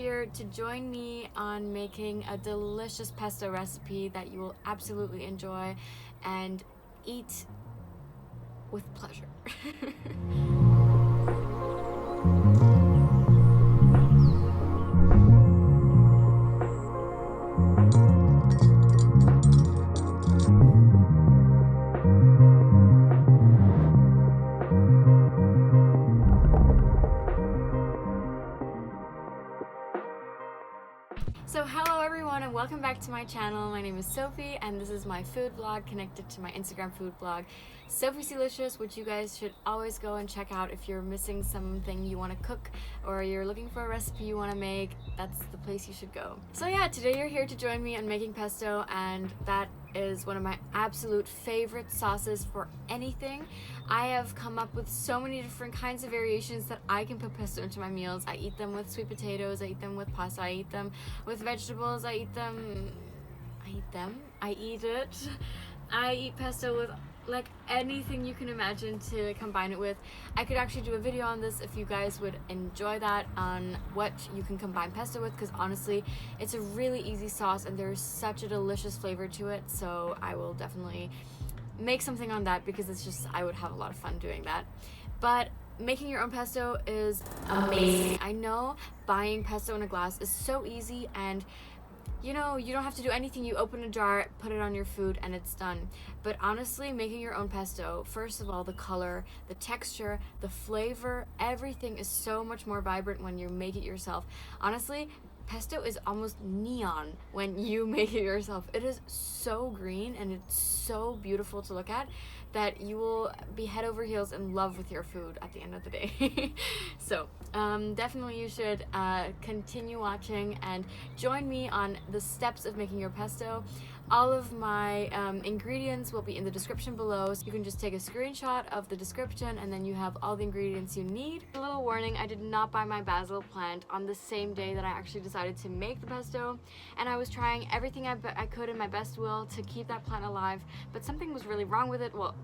here to join me on making a delicious pesto recipe that you will absolutely enjoy and eat with pleasure. So hello everyone and welcome back to my channel. My name is Sophie and this is my food vlog connected to my Instagram food blog, Sophie's Delicious, which you guys should always go and check out if you're missing something you want to cook or you're looking for a recipe you want to make. That's the place you should go. So yeah, today you're here to join me on making pesto, and that is one of my absolute favorite sauces for anything. I have come up with so many different kinds of variations that I can put pesto into my meals. I eat them with sweet potatoes, I eat them with pasta, I eat them with vegetables, I eat pesto with like anything you can imagine to combine it with. I could actually do a video on this if you guys would enjoy that, on what you can combine pesto with, because honestly it's a really easy sauce and there's such a delicious flavor to it. So I will definitely make something on that because it's just, I would have a lot of fun doing that. But making your own pesto is amazing. I know buying pesto in a glass is so easy, and you know, you don't have to do anything. You open a jar, put it on your food, and it's done. But honestly, making your own pesto, first of all, the color, the texture, the flavor, everything is so much more vibrant when you make it yourself. Honestly, pesto is almost neon when you make it yourself. It is so green and it's so beautiful to look at that you will be head over heels in love with your food at the end of the day. So definitely you should continue watching and join me on the steps of making your pesto. All of my ingredients will be in the description below, so you can just take a screenshot of the description and then you have all the ingredients you need. A little warning, I did not buy my basil plant on the same day that I actually decided to make the pesto, and I was trying everything I could in my best will to keep that plant alive, but something was really wrong with it. Well,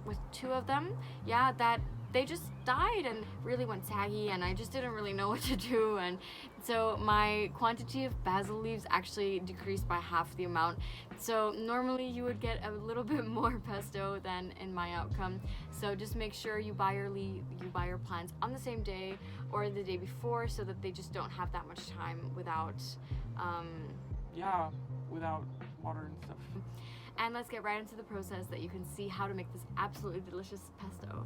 with two of them, yeah, that they just died and really went saggy, and I just didn't really know what to do. And so my quantity of basil leaves actually decreased by half the amount. So normally you would get a little bit more pesto than in my outcome. So just make sure you buy your plants on the same day or the day before, so that they just don't have that much time without without water and stuff. And let's get right into the process that you can see how to make this absolutely delicious pesto.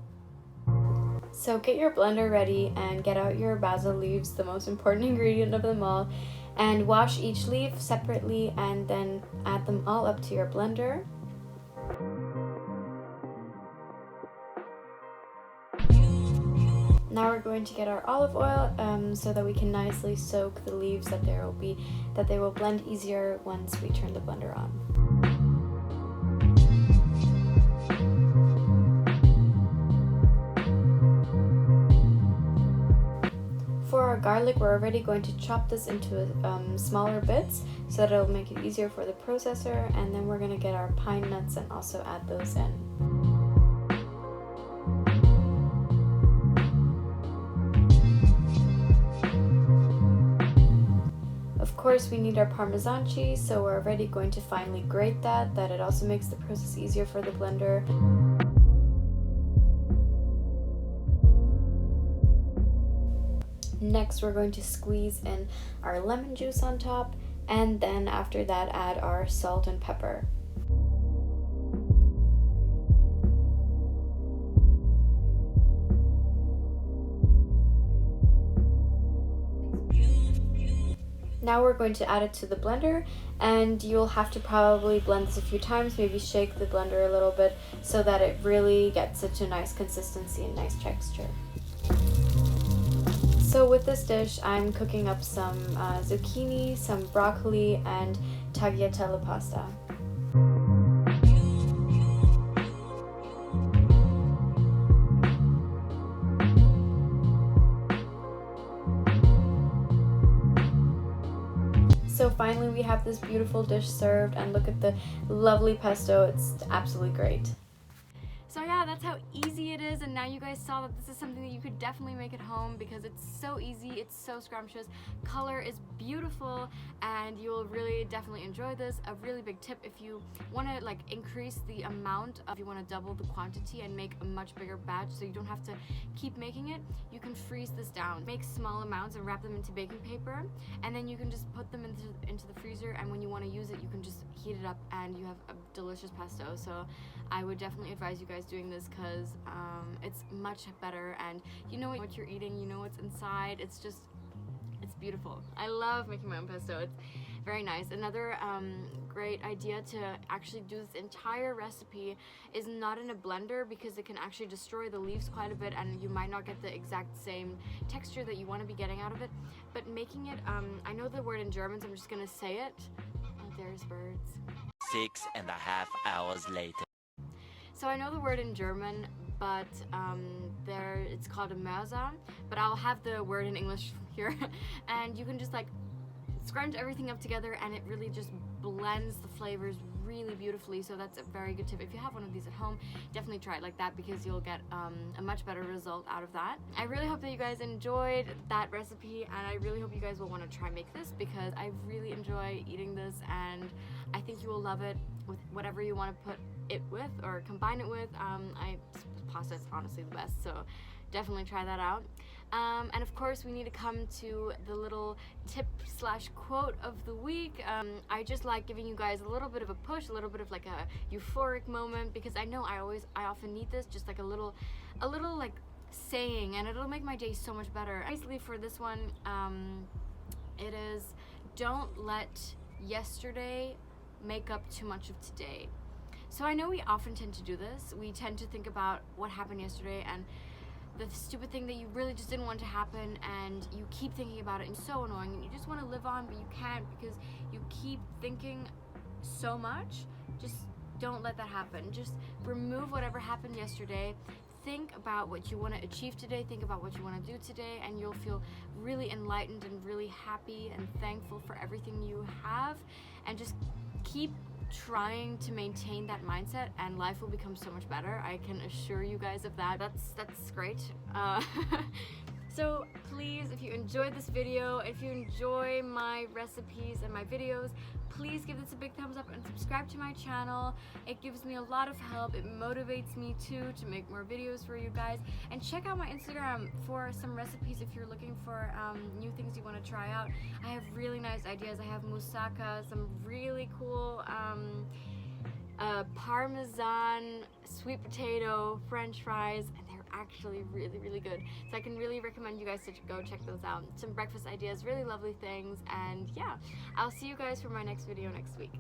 So get your blender ready and get out your basil leaves, the most important ingredient of them all, and wash each leaf separately and then add them all up to your blender. Now we're going to get our olive oil so that we can nicely soak the leaves, that they will blend easier once we turn the blender on. For our garlic, we're already going to chop this into smaller bits so that it'll make it easier for the processor, and then we're going to get our pine nuts and also add those in. Of course, we need our Parmesan cheese, so we're already going to finely grate that it also makes the process easier for the blender. Next, we're going to squeeze in our lemon juice on top, and then after that add our salt and pepper. Now we're going to add it to the blender, and you'll have to probably blend this a few times, maybe shake the blender a little bit so that it really gets such a nice consistency and nice texture. So with this dish, I'm cooking up some zucchini, some broccoli, and tagliatelle pasta. So finally we have this beautiful dish served, and look at the lovely pesto. It's absolutely great. So yeah, that's how easy it is, and now you guys saw that this is something that you could definitely make at home because it's so easy, it's so scrumptious, color is beautiful, and you'll really definitely enjoy this. A really big tip, if you want to like increase the amount of, if you want to double the quantity and make a much bigger batch so you don't have to keep making it, you can freeze this down. Make small amounts and wrap them into baking paper, and then you can just put them into the freezer, and when you want to use it, you can just heat it up and you have a delicious pesto. So I would definitely advise you guys doing this because it's much better, and you know what you're eating, you know what's inside. It's beautiful. I love making my own pesto. It's very nice. Another great idea to actually do this entire recipe is not in a blender, because it can actually destroy the leaves quite a bit and you might not get the exact same texture that you want to be getting out of it. But making it, I know the word in German, so I'm just gonna say it. Oh, there's birds. 6.5 hours later. So I know the word in German, but it's called a Parmesan, but I'll have the word in English here. And you can just like scrunch everything up together, and it really just blends the flavors really beautifully. So that's a very good tip. If you have one of these at home, definitely try it like that, because you'll get a much better result out of that. I really hope that you guys enjoyed that recipe, and I really hope you guys will want to try make this, because I really enjoy eating this, and I think you will love it with whatever you want to put it with or combine it with. Pasta is honestly the best, so definitely try that out. And of course, we need to come to the little tip/quote of the week. I just like giving you guys a little bit of a push, a little bit of like a euphoric moment, because I know I often need this, just like a little like saying, and it'll make my day so much better. Basically for this one, it is, don't let yesterday make up too much of today. So I know we often tend to do this. We tend to think about what happened yesterday and the stupid thing that you really just didn't want to happen, and you keep thinking about it, and it's so annoying, and you just want to live on, but you can't because you keep thinking so much. Just don't let that happen. Just remove whatever happened yesterday. Think about what you want to achieve today, think about what you want to do today, and you'll feel really enlightened and really happy and thankful for everything you have. And just keep trying to maintain that mindset, and life will become so much better. I can assure you guys of that. That's great. So please, if you enjoyed this video, if you enjoy my recipes and my videos, please give this a big thumbs up and subscribe to my channel. It gives me a lot of help. It motivates me too to make more videos for you guys. And check out my Instagram for some recipes if you're looking for new things you want to try out. I have really nice ideas. I have moussaka, some really cool Parmesan, sweet potato, French fries, and they're actually really good. So I can really recommend you guys to go check those out. Some breakfast ideas, really lovely things, and yeah, I'll see you guys for my next video next week.